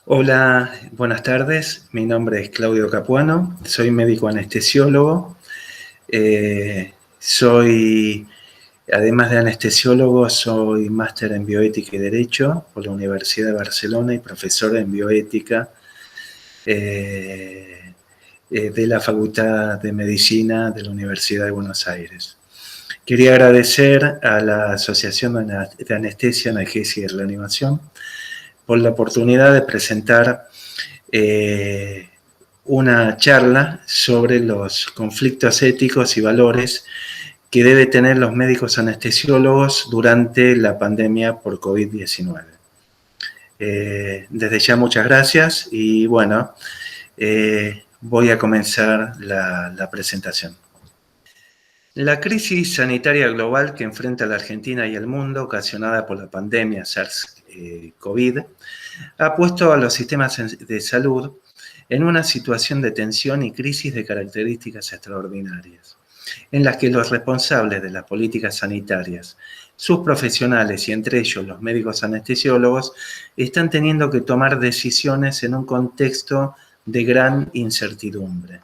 Hola, buenas tardes. Mi nombre es Claudio Capuano, soy médico anestesiólogo. Además de anestesiólogo, soy máster en bioética y derecho por la Universidad de Barcelona y profesor en bioética de la Facultad de Medicina de la Universidad de Buenos Aires. Quería agradecer a la Asociación de Anestesia, Analgesia y Reanimación por la oportunidad de presentar una charla sobre los conflictos éticos y valores que deben tener los médicos anestesiólogos durante la pandemia por COVID-19. Desde ya muchas gracias y bueno, voy a comenzar la presentación. La crisis sanitaria global que enfrenta la Argentina y el mundo, ocasionada por la pandemia SARS-CoV, ha puesto a los sistemas de salud en una situación de tensión y crisis de características extraordinarias, en las que los responsables de las políticas sanitarias, sus profesionales y entre ellos los médicos anestesiólogos, están teniendo que tomar decisiones en un contexto de gran incertidumbre.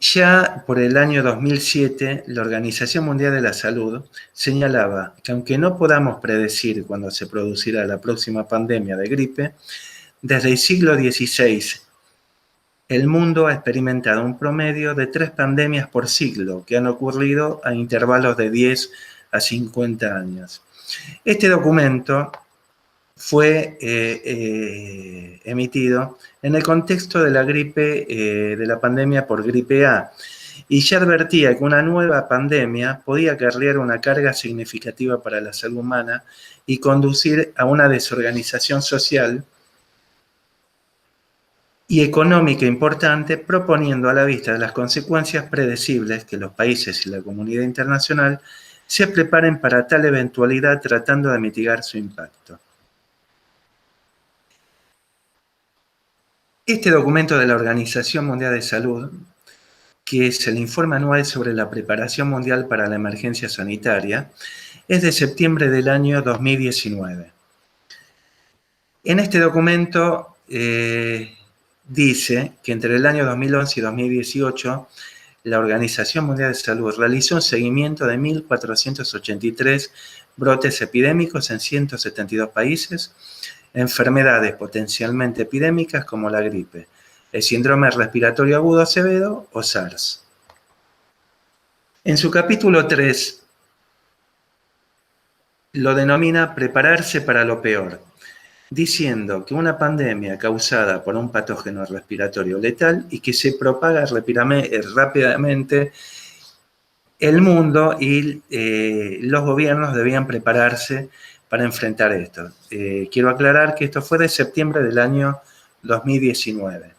Ya por el año 2007, la Organización Mundial de la Salud señalaba que aunque no podamos predecir cuándo se producirá la próxima pandemia de gripe, desde el siglo XVI el mundo ha experimentado un promedio de 3 pandemias por siglo que han ocurrido a intervalos de 10 a 50 años. Este documento fue emitido en el contexto de la gripe, de la pandemia por gripe A, y ya advertía que una nueva pandemia podía acarrear una carga significativa para la salud humana y conducir a una desorganización social y económica importante, proponiendo a la vista de las consecuencias predecibles que los países y la comunidad internacional se preparen para tal eventualidad tratando de mitigar su impacto. Este documento de la Organización Mundial de Salud, que es el informe anual sobre la preparación mundial para la emergencia sanitaria, es de septiembre del año 2019. En este documento dice que entre el año 2011 y 2018, la Organización Mundial de Salud realizó un seguimiento de 1.483 brotes epidémicos en 172 países, enfermedades potencialmente epidémicas como la gripe, el síndrome respiratorio agudo severo o SARS. En su capítulo 3 lo denomina prepararse para lo peor, diciendo que una pandemia causada por un patógeno respiratorio letal y que se propaga rápidamente, el mundo y los gobiernos debían prepararse para enfrentar esto. Quiero aclarar que esto fue de septiembre del año 2019.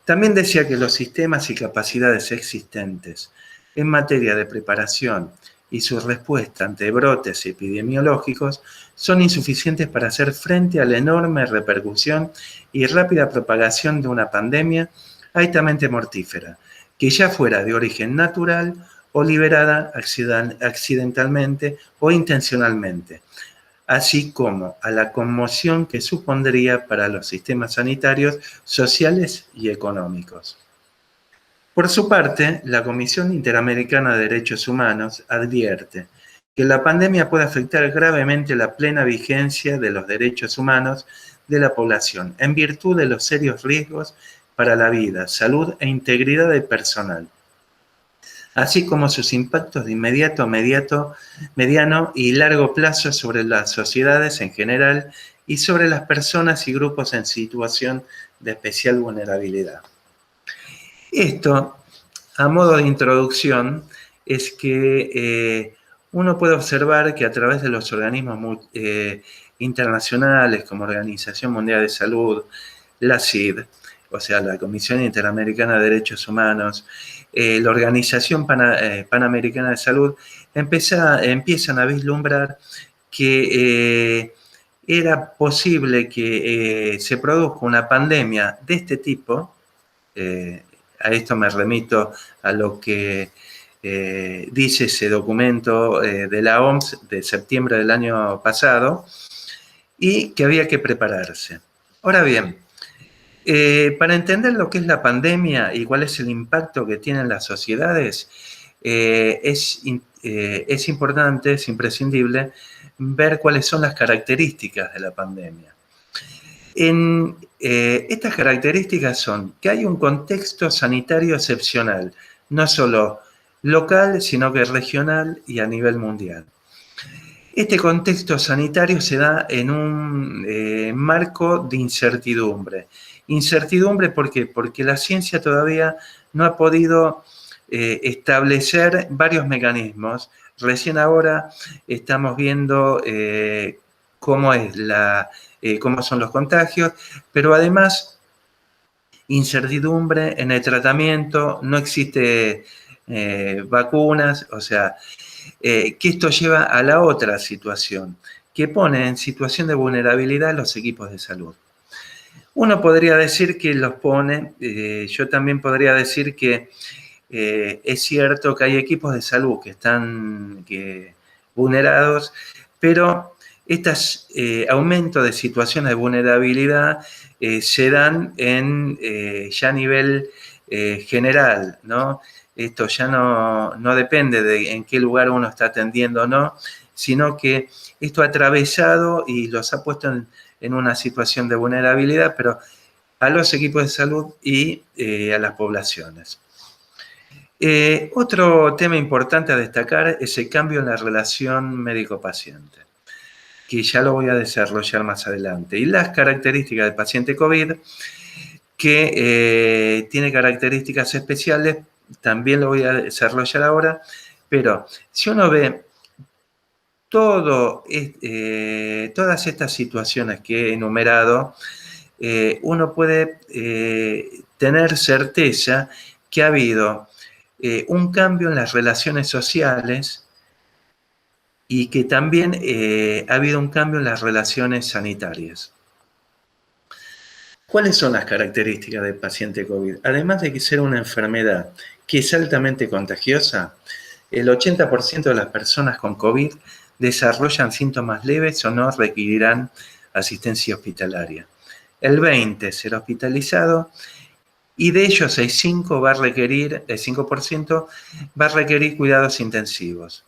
También decía que los sistemas y capacidades existentes en materia de preparación y su respuesta ante brotes epidemiológicos son insuficientes para hacer frente a la enorme repercusión y rápida propagación de una pandemia altamente mortífera, que ya fuera de origen natural o liberada accidentalmente o intencionalmente, así como a la conmoción que supondría para los sistemas sanitarios, sociales y económicos. Por su parte, la Comisión Interamericana de Derechos Humanos advierte que la pandemia puede afectar gravemente la plena vigencia de los derechos humanos de la población, en virtud de los serios riesgos para la vida, salud e integridad del personal, así como sus impactos de inmediato, mediano y largo plazo sobre las sociedades en general y sobre las personas y grupos en situación de especial vulnerabilidad. Esto, a modo de introducción, es que uno puede observar que a través de los organismos internacionales como Organización Mundial de Salud, la CID, o sea, la Comisión Interamericana de Derechos Humanos, la Organización Panamericana de Salud, empiezan a vislumbrar que era posible que se produzca una pandemia de este tipo. A esto me remito a lo que dice ese documento de la OMS de septiembre del año pasado, y que había que prepararse. Ahora bien, para entender lo que es la pandemia y cuál es el impacto que tienen las sociedades, es importante, es imprescindible, ver cuáles son las características de la pandemia. Estas características son que hay un contexto sanitario excepcional, no solo local, sino que regional y a nivel mundial. Este contexto sanitario se da en un marco de incertidumbre. Incertidumbre, ¿por qué? Porque la ciencia todavía no ha podido establecer varios mecanismos. Recién ahora estamos viendo cómo son los contagios, pero además incertidumbre en el tratamiento, no existe vacunas, o sea, que esto lleva a la otra situación, que pone en situación de vulnerabilidad a los equipos de salud. Uno podría decir que los pone, yo también podría decir que es cierto que hay equipos de salud que están vulnerados, pero estos aumentos de situaciones de vulnerabilidad se dan ya a nivel general, ¿no? Esto ya no depende de en qué lugar uno está atendiendo o no, sino que esto ha atravesado y los ha puesto en una situación de vulnerabilidad, pero a los equipos de salud y a las poblaciones. Otro tema importante a destacar es el cambio en la relación médico-paciente, que ya lo voy a desarrollar más adelante. Y las características del paciente COVID, que tiene características especiales, también lo voy a desarrollar ahora, pero si uno ve todas estas situaciones que he enumerado, uno puede tener certeza que ha habido un cambio en las relaciones sociales y que también ha habido un cambio en las relaciones sanitarias. ¿Cuáles son las características del paciente COVID? Además de que ser una enfermedad que es altamente contagiosa, el 80% de las personas con COVID desarrollan síntomas leves o no requerirán asistencia hospitalaria. El 20% será hospitalizado y de ellos el 5% va a requerir cuidados intensivos.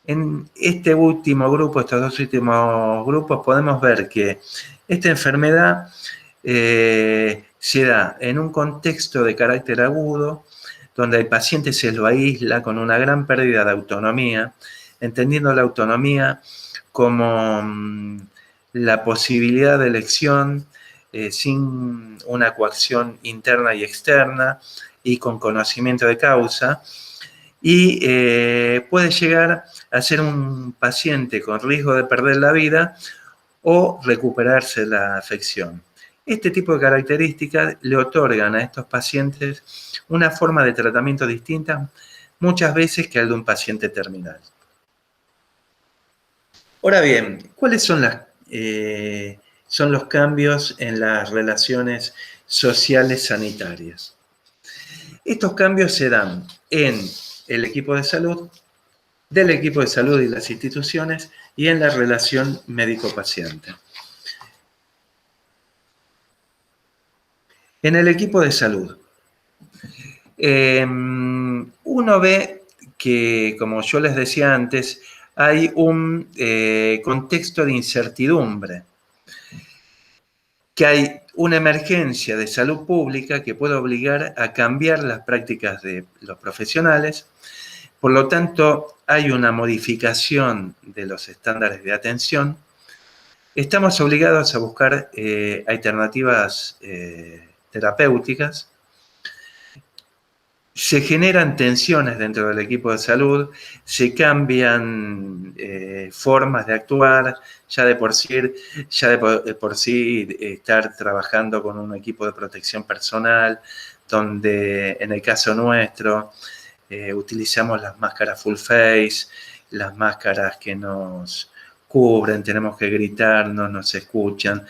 En este último grupo, estos dos últimos grupos, podemos ver que esta enfermedad se da en un contexto de carácter agudo, donde el paciente se lo aísla con una gran pérdida de autonomía, entendiendo la autonomía como la posibilidad de elección sin una coacción interna y externa y con conocimiento de causa, y puede llegar a ser un paciente con riesgo de perder la vida o recuperarse la afección. Este tipo de características le otorgan a estos pacientes una forma de tratamiento distinta muchas veces que al de un paciente terminal. Ahora bien, ¿cuáles son los cambios en las relaciones sociales sanitarias? Estos cambios se dan en el equipo de salud, del equipo de salud y las instituciones y en la relación médico-paciente. En el equipo de salud, uno ve que, como yo les decía antes, hay un contexto de incertidumbre, que hay una emergencia de salud pública que puede obligar a cambiar las prácticas de los profesionales. Por lo tanto, hay una modificación de los estándares de atención. Estamos obligados a buscar alternativas terapéuticas. Se generan tensiones dentro del equipo de salud, se cambian formas de actuar, ya de por sí estar trabajando con un equipo de protección personal, donde en el caso nuestro utilizamos las máscaras full face, las máscaras que nos cubren, tenemos que gritar, no nos escuchan,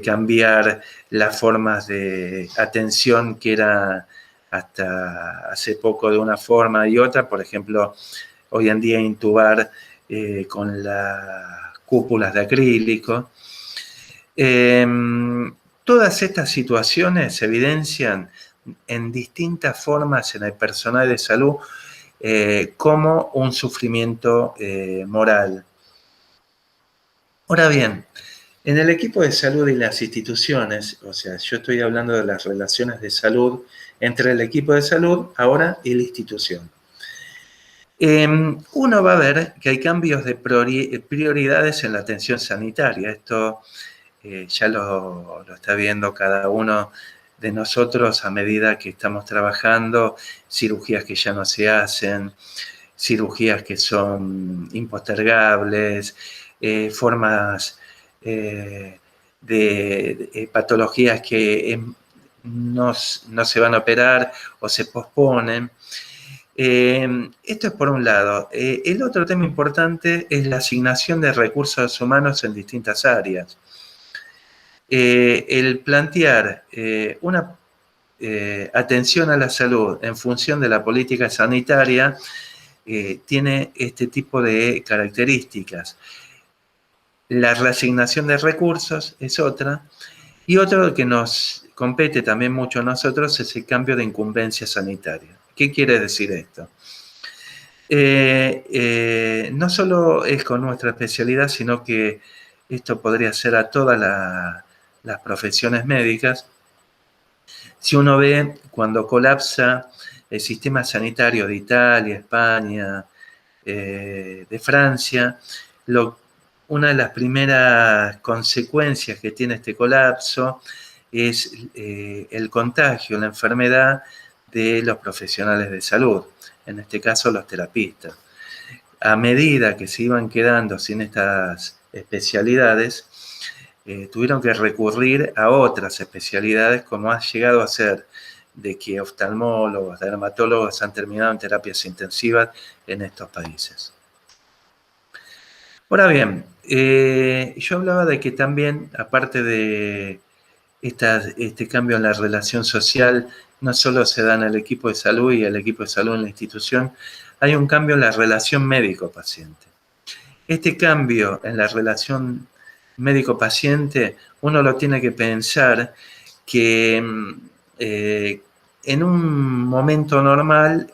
cambiar las formas de atención que era hasta hace poco de una forma y otra, por ejemplo, hoy en día intubar con las cúpulas de acrílico. Todas estas situaciones se evidencian en distintas formas en el personal de salud como un sufrimiento moral. Ahora bien, en el equipo de salud y las instituciones, o sea, yo estoy hablando de las relaciones de salud entre el equipo de salud ahora y la institución. Uno va a ver que hay cambios de prioridades en la atención sanitaria. Esto ya lo está viendo cada uno de nosotros a medida que estamos trabajando, cirugías que ya no se hacen, cirugías que son impostergables, formas de patologías que no se van a operar o se posponen. Esto es por un lado. El otro tema importante es la asignación de recursos humanos en distintas áreas. El plantear una atención a la salud en función de la política sanitaria tiene este tipo de características. La reasignación de recursos es otra, y otro que nos compete también mucho a nosotros es el cambio de incumbencia sanitaria. ¿Qué quiere decir esto? No solo es con nuestra especialidad, sino que esto podría ser a todas las profesiones médicas. Si uno ve cuando colapsa el sistema sanitario de Italia, España, de Francia, una de las primeras consecuencias que tiene este colapso es el contagio, la enfermedad de los profesionales de salud, en este caso los terapistas. A medida que se iban quedando sin estas especialidades, tuvieron que recurrir a otras especialidades, como ha llegado a ser de que oftalmólogos, dermatólogos han terminado en terapias intensivas en estos países. Ahora bien, yo hablaba de que también, aparte de este cambio en la relación social, no solo se da en el equipo de salud y el equipo de salud en la institución, hay un cambio en la relación médico-paciente. Este cambio en la relación médico-paciente, uno lo tiene que pensar que en un momento normal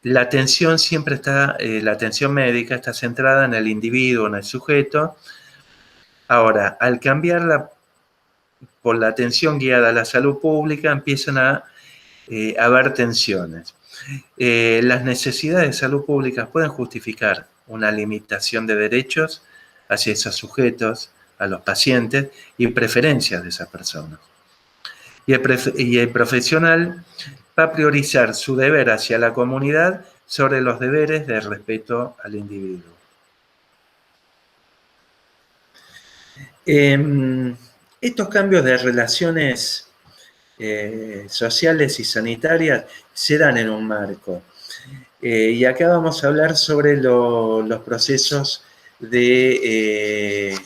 la atención siempre está, la atención médica está centrada en el individuo, en el sujeto. Ahora, al cambiarla por la atención guiada a la salud pública, empiezan a haber tensiones. Las necesidades de salud pública pueden justificar una limitación de derechos hacia esos sujetos, a los pacientes, y preferencias de esas personas. Y el profesional va a priorizar su deber hacia la comunidad sobre los deberes de respeto al individuo. Estos cambios de relaciones sociales y sanitarias se dan en un marco. Y acá vamos a hablar sobre los procesos de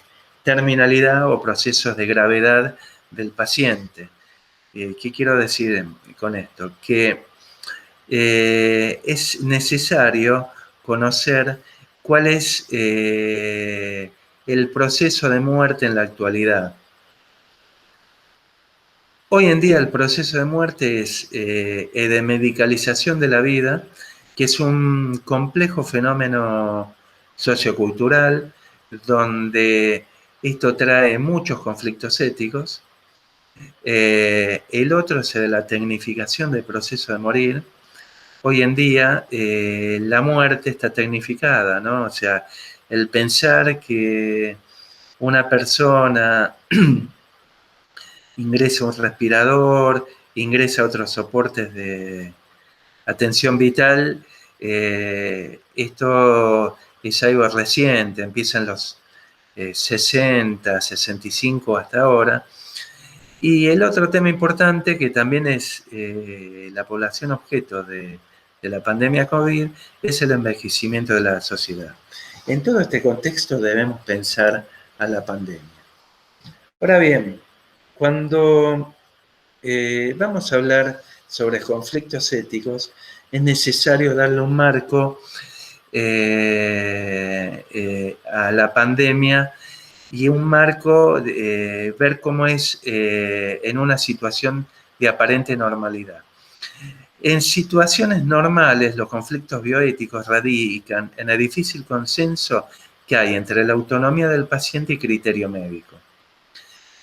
terminalidad o procesos de gravedad del paciente. ¿Qué quiero decir con esto? Que es necesario conocer cuál es el proceso de muerte en la actualidad. Hoy en día el proceso de muerte es de medicalización de la vida, que es un complejo fenómeno sociocultural donde esto trae muchos conflictos éticos. El otro es el de la tecnificación del proceso de morir. Hoy en día la muerte está tecnificada, ¿no? O sea, el pensar que una persona ingresa un respirador, ingresa otros soportes de atención vital, esto es algo reciente, empieza en los 60, 65 hasta ahora. Y el otro tema importante, que también es la población objeto de la pandemia COVID, es el envejecimiento de la sociedad. En todo este contexto debemos pensar a la pandemia. Ahora bien, cuando vamos a hablar sobre conflictos éticos, es necesario darle un marco a la pandemia y un marco, ver cómo es en una situación de aparente normalidad. En situaciones normales, los conflictos bioéticos radican en el difícil consenso que hay entre la autonomía del paciente y criterio médico.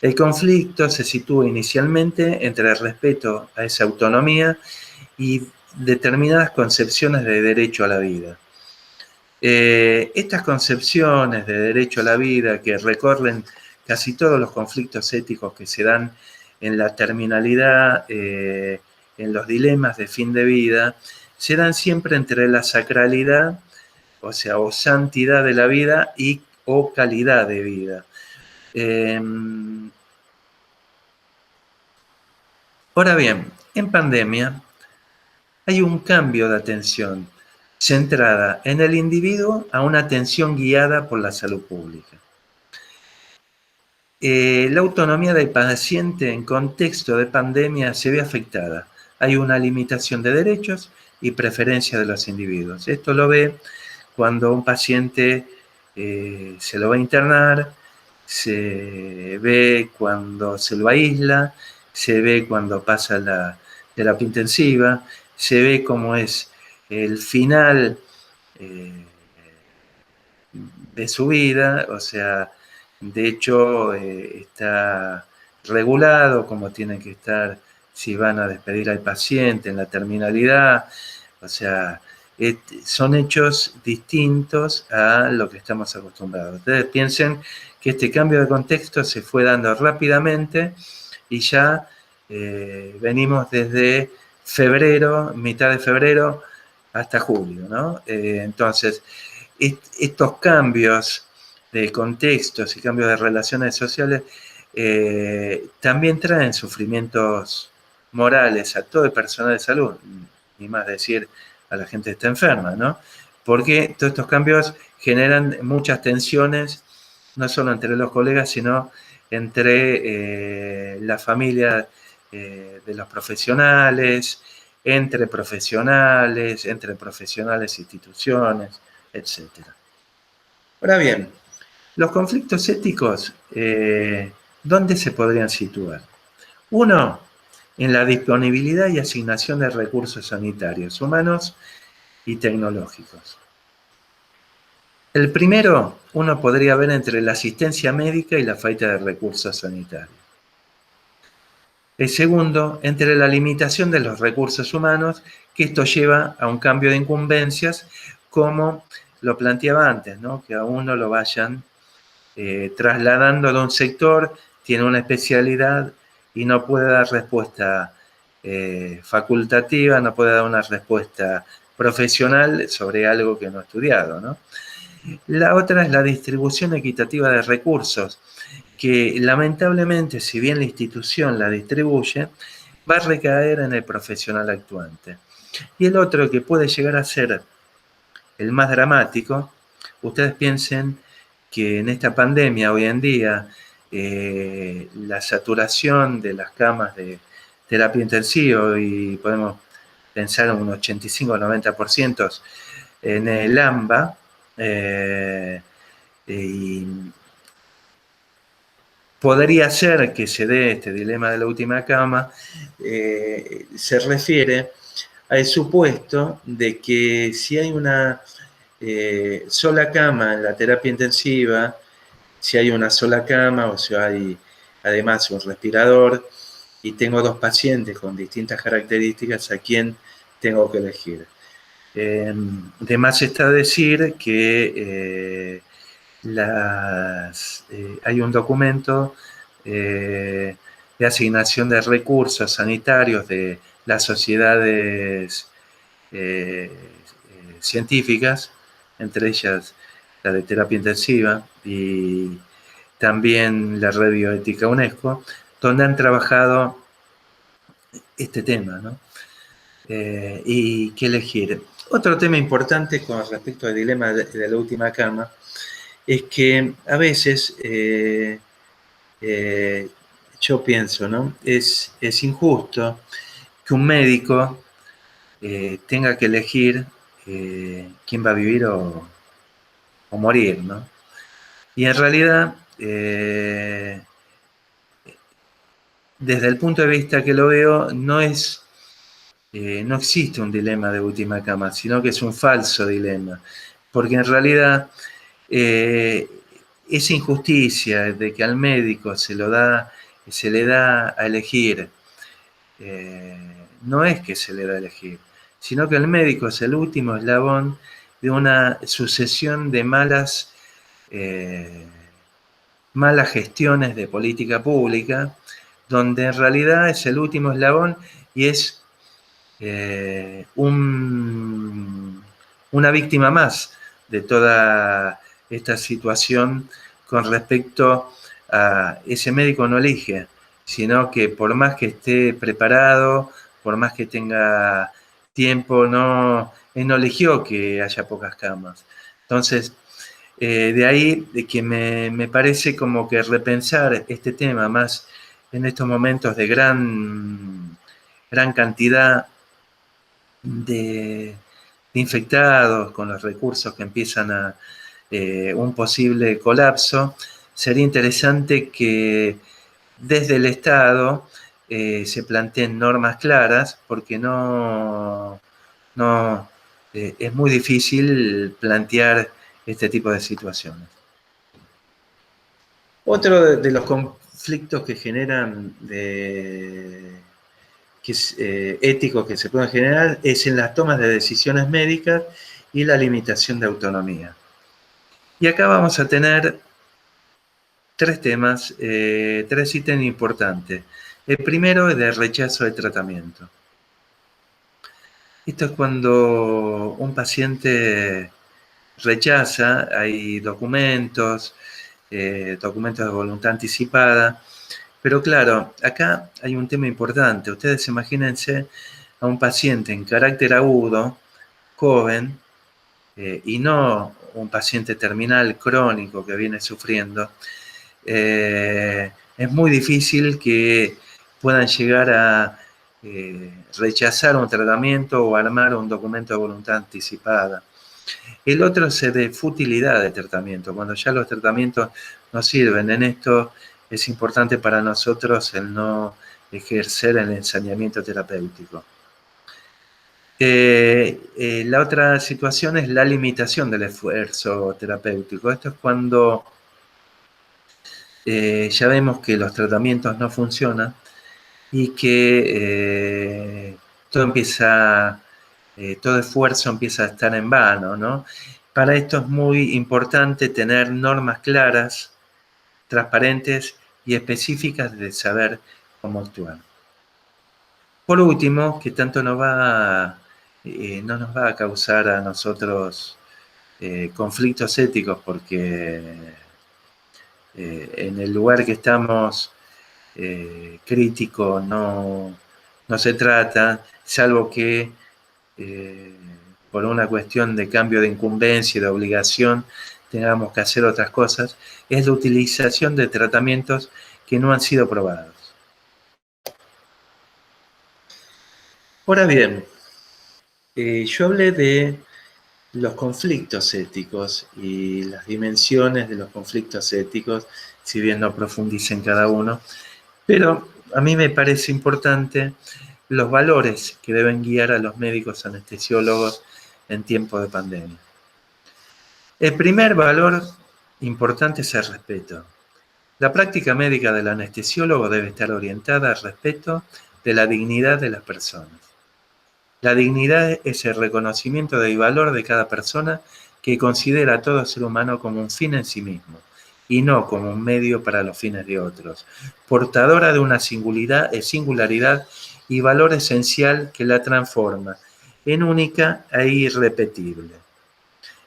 El conflicto se sitúa inicialmente entre el respeto a esa autonomía y determinadas concepciones de derecho a la vida. Estas concepciones de derecho a la vida que recorren casi todos los conflictos éticos que se dan en la terminalidad, en los dilemas de fin de vida, se dan siempre entre la sacralidad, o sea, o santidad de la vida y o calidad de vida. Ahora bien, en pandemia hay un cambio de atención centrada en el individuo a una atención guiada por la salud pública. La autonomía del paciente en contexto de pandemia se ve afectada. Hay una limitación de derechos y preferencia de los individuos. Esto lo ve cuando un paciente se lo va a internar, se ve cuando se lo aísla, se ve cuando pasa la terapia intensiva, se ve cómo es el final de su vida, o sea, de hecho está regulado como tiene que estar si van a despedir al paciente en la terminalidad, o sea, son hechos distintos a lo que estamos acostumbrados. Ustedes piensen que este cambio de contexto se fue dando rápidamente y ya venimos desde febrero, mitad de febrero, hasta julio, ¿no? Entonces, estos cambios de contextos y cambios de relaciones sociales también traen sufrimientos morales a todo el personal de salud, ni más decir a la gente que está enferma, ¿no? Porque todos estos cambios generan muchas tensiones, no solo entre los colegas, sino entre la familia de los profesionales, entre profesionales e instituciones, etc. Ahora bien, los conflictos éticos, ¿dónde se podrían situar? Uno, en la disponibilidad y asignación de recursos sanitarios, humanos y tecnológicos. El primero, uno podría ver entre la asistencia médica y la falta de recursos sanitarios. El segundo, entre la limitación de los recursos humanos, que esto lleva a un cambio de incumbencias, como lo planteaba antes, ¿no? Que a uno lo vayan trasladando de un sector, tiene una especialidad y no puede dar respuesta facultativa, no puede dar una respuesta profesional sobre algo que no ha estudiado, ¿no? La otra es la distribución equitativa de recursos, que lamentablemente, si bien la institución la distribuye, va a recaer en el profesional actuante. Y el otro, que puede llegar a ser el más dramático, ustedes piensen que en esta pandemia hoy en día la saturación de las camas de terapia intensiva, y podemos pensar en un 85 o 90% en el AMBA, y podría ser que se dé este dilema de la última cama, se refiere al supuesto de que si hay una sola cama en la terapia intensiva, si hay una sola cama o si hay además un respirador y tengo dos pacientes con distintas características, ¿a quién tengo que elegir? De más está decir que hay un documento de asignación de recursos sanitarios de las sociedades científicas, entre ellas la de terapia intensiva y también la red bioética UNESCO, donde han trabajado este tema, ¿no? Y qué elegir. Otro tema importante con respecto al dilema de la última cama es que a veces yo pienso, ¿no? Es injusto que un médico tenga que elegir quién va a vivir o morir, ¿no? Y en realidad desde el punto de vista que lo veo, no existe un dilema de última cama, sino que es un falso dilema, porque en realidad esa injusticia de que al médico se le da a elegir, no es que se le da a elegir, sino que el médico es el último eslabón de una sucesión de malas gestiones de política pública, donde en realidad es el último eslabón y es una víctima más de toda esta situación con respecto a ese médico no elige, sino que por más que esté preparado, por más que tenga tiempo, él no eligió que haya pocas camas. Entonces, de ahí de que me parece como que repensar este tema más en estos momentos de gran cantidad de infectados, con los recursos que empiezan a un posible colapso, sería interesante que desde el Estado se planteen normas claras, porque es muy difícil plantear este tipo de situaciones. Otro de los conflictos que generan éticos que se pueden generar es en las tomas de decisiones médicas y la limitación de autonomía. Y acá vamos a tener tres temas, tres ítems importantes. El primero es el rechazo de tratamiento. Esto es cuando un paciente rechaza, hay documentos de voluntad anticipada, pero claro, acá hay un tema importante. Ustedes imagínense a un paciente en carácter agudo, joven, y no un paciente terminal crónico que viene sufriendo. Es muy difícil que puedan llegar a rechazar un tratamiento o armar un documento de voluntad anticipada. El otro es de futilidad de tratamiento, cuando ya los tratamientos no sirven. En esto es importante para nosotros el no ejercer el ensañamiento terapéutico. La otra situación es la limitación del esfuerzo terapéutico. Esto es cuando ya vemos que los tratamientos no funcionan y que todo esfuerzo empieza a estar en vano, ¿no? Para esto es muy importante tener normas claras, transparentes y específicas de saber cómo actuar. Por último, que tanto no nos va a causar a nosotros conflictos éticos, porque en el lugar que estamos crítico no se trata, salvo que por una cuestión de cambio de incumbencia y de obligación tengamos que hacer otras cosas, es la utilización de tratamientos que no han sido probados. Ahora bien, yo hablé de los conflictos éticos y las dimensiones de los conflictos éticos, si bien no profundice en cada uno, pero a mí me parece importante los valores que deben guiar a los médicos anestesiólogos en tiempos de pandemia. El primer valor importante es el respeto. La práctica médica del anestesiólogo debe estar orientada al respeto de la dignidad de las personas. La dignidad es el reconocimiento del valor de cada persona que considera a todo ser humano como un fin en sí mismo y no como un medio para los fines de otros, portadora de una singularidad y valor esencial que la transforma en única e irrepetible.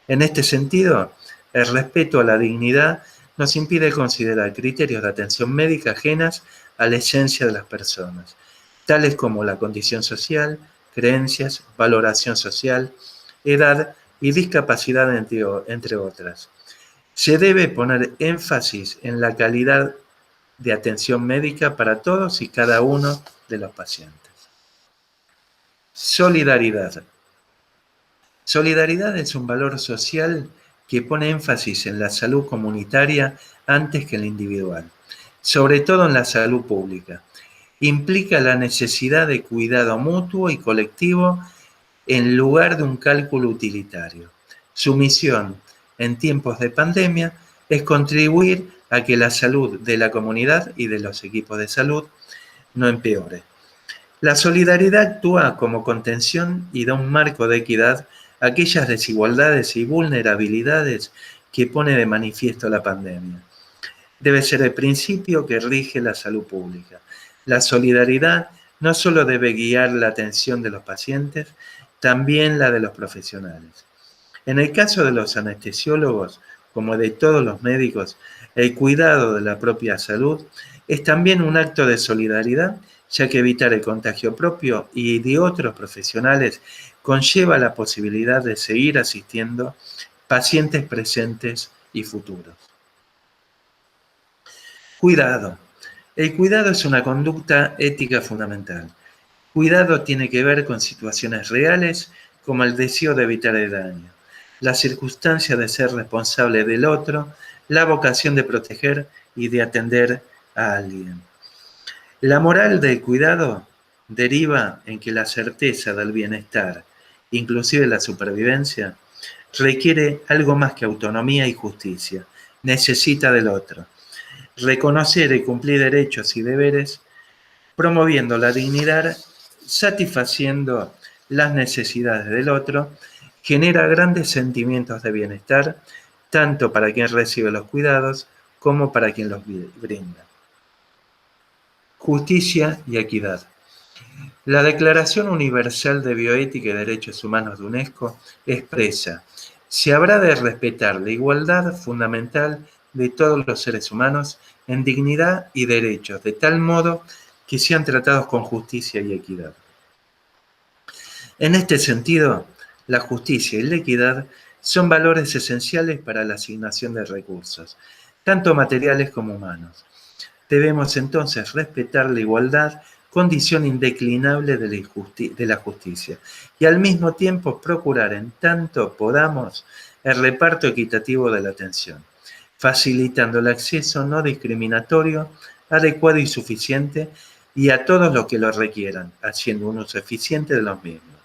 En este sentido, el respeto a la dignidad nos impide considerar criterios de atención médica ajenas a la esencia de las personas, tales como la condición social, creencias, valoración social, edad y discapacidad, entre otras. Se debe poner énfasis en la calidad de atención médica para todos y cada uno de los pacientes. Solidaridad. Solidaridad es un valor social que pone énfasis en la salud comunitaria antes que en la individual, sobre todo en la salud pública. Implica la necesidad de cuidado mutuo y colectivo en lugar de un cálculo utilitario. Su misión en tiempos de pandemia es contribuir a que la salud de la comunidad y de los equipos de salud no empeore. La solidaridad actúa como contención y da un marco de equidad a aquellas desigualdades y vulnerabilidades que pone de manifiesto la pandemia. Debe ser el principio que rige la salud pública. La solidaridad no solo debe guiar la atención de los pacientes, también la de los profesionales. En el caso de los anestesiólogos, como de todos los médicos, el cuidado de la propia salud es también un acto de solidaridad, ya que evitar el contagio propio y de otros profesionales conlleva la posibilidad de seguir asistiendo pacientes presentes y futuros. Cuidado. El cuidado es una conducta ética fundamental. Cuidado tiene que ver con situaciones reales como el deseo de evitar el daño, la circunstancia de ser responsable del otro, la vocación de proteger y de atender a alguien. La moral del cuidado deriva en que la certeza del bienestar, inclusive la supervivencia, requiere algo más que autonomía y justicia. Necesita del otro. Reconocer y cumplir derechos y deberes, promoviendo la dignidad, satisfaciendo las necesidades del otro, genera grandes sentimientos de bienestar, tanto para quien recibe los cuidados como para quien los brinda. Justicia y equidad. La Declaración Universal de Bioética y Derechos Humanos de UNESCO expresa: se habrá de respetar la igualdad fundamental de todos los seres humanos en dignidad y derechos, de tal modo que sean tratados con justicia y equidad. En este sentido, la justicia y la equidad son valores esenciales para la asignación de recursos, tanto materiales como humanos. Debemos entonces respetar la igualdad, condición indeclinable de la justicia, y al mismo tiempo procurar en tanto podamos el reparto equitativo de la atención, facilitando el acceso no discriminatorio, adecuado y suficiente, y a todos los que lo requieran, haciendo un uso eficiente de los mismos.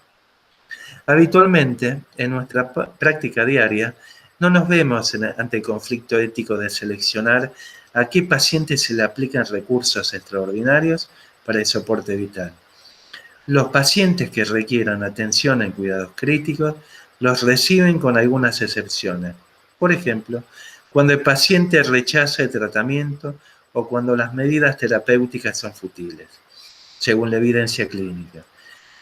Habitualmente, en nuestra práctica diaria, no nos vemos ante el conflicto ético de seleccionar a qué pacientes se le aplican recursos extraordinarios para el soporte vital. Los pacientes que requieran atención en cuidados críticos los reciben con algunas excepciones. Por ejemplo, cuando el paciente rechaza el tratamiento o cuando las medidas terapéuticas son futiles, según la evidencia clínica.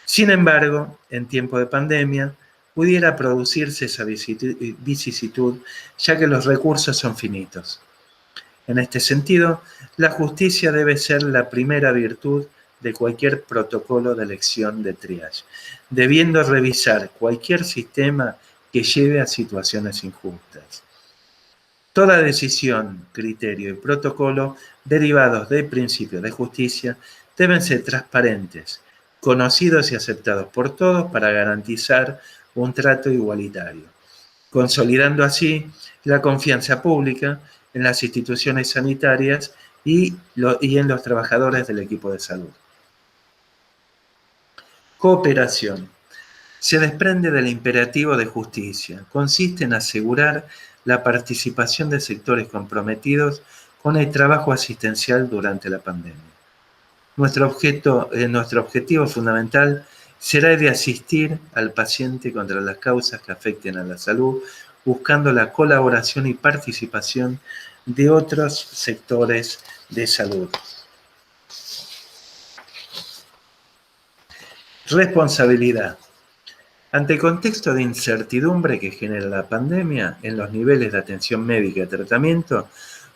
Sin embargo, en tiempo de pandemia, pudiera producirse esa vicisitud, ya que los recursos son finitos. En este sentido, la justicia debe ser la primera virtud de cualquier protocolo de elección de triage, debiendo revisar cualquier sistema que lleve a situaciones injustas. Toda decisión, criterio y protocolo derivados del principio de justicia deben ser transparentes, conocidos y aceptados por todos para garantizar un trato igualitario, consolidando así la confianza pública en las instituciones sanitarias y en los trabajadores del equipo de salud. Cooperación. Se desprende del imperativo de justicia. Consiste en asegurar la participación de sectores comprometidos con el trabajo asistencial durante la pandemia. Nuestro objetivo fundamental será el de asistir al paciente contra las causas que afecten a la salud, buscando la colaboración y participación de otros sectores de salud. Responsabilidad. Ante el contexto de incertidumbre que genera la pandemia en los niveles de atención médica y tratamiento,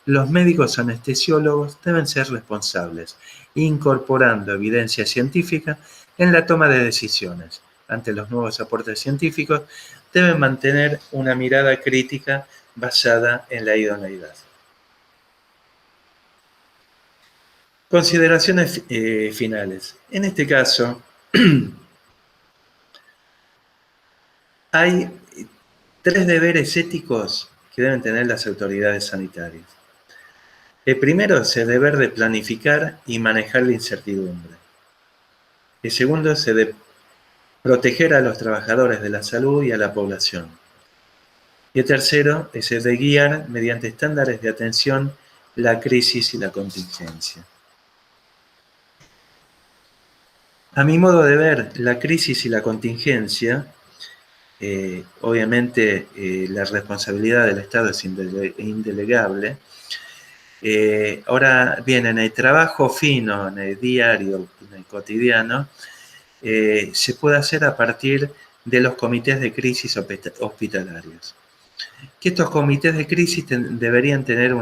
los médicos anestesiólogos deben ser responsables, incorporando evidencia científica en la toma de decisiones. Ante los nuevos aportes científicos, deben mantener una mirada crítica basada en la idoneidad. Consideraciones finales. En este caso, hay 3 deberes éticos que deben tener las autoridades sanitarias. El primero es el deber de planificar y manejar la incertidumbre. El segundo es el de proteger a los trabajadores de la salud y a la población. Y el tercero es el de guiar mediante estándares de atención la crisis y la contingencia. A mi modo de ver, la crisis y la contingencia, obviamente la responsabilidad del Estado es indelegable. Ahora bien, en el trabajo fino, en el diario, en el cotidiano, se puede hacer a partir de los comités de crisis hospitalarios. Que estos comités de crisis deberían tener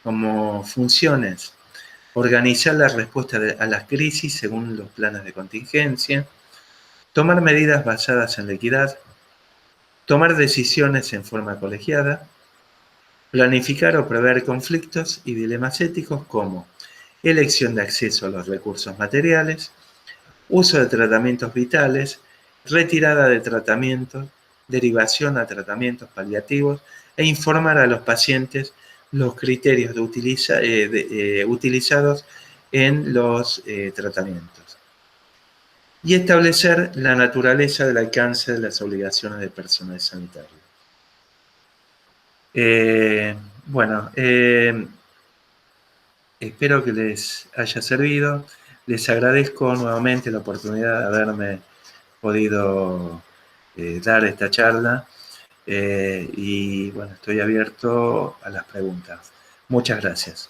como funciones: organizar la respuesta a las crisis según los planes de contingencia, tomar medidas basadas en la equidad, tomar decisiones en forma colegiada, planificar o prever conflictos y dilemas éticos como elección de acceso a los recursos materiales, uso de tratamientos vitales, retirada de tratamientos, derivación a tratamientos paliativos e informar a los pacientes los criterios utilizados en los tratamientos. Y establecer la naturaleza del alcance de las obligaciones del personal sanitario. Espero que les haya servido. Les agradezco nuevamente la oportunidad de haberme podido dar esta charla y bueno, estoy abierto a las preguntas. Muchas gracias.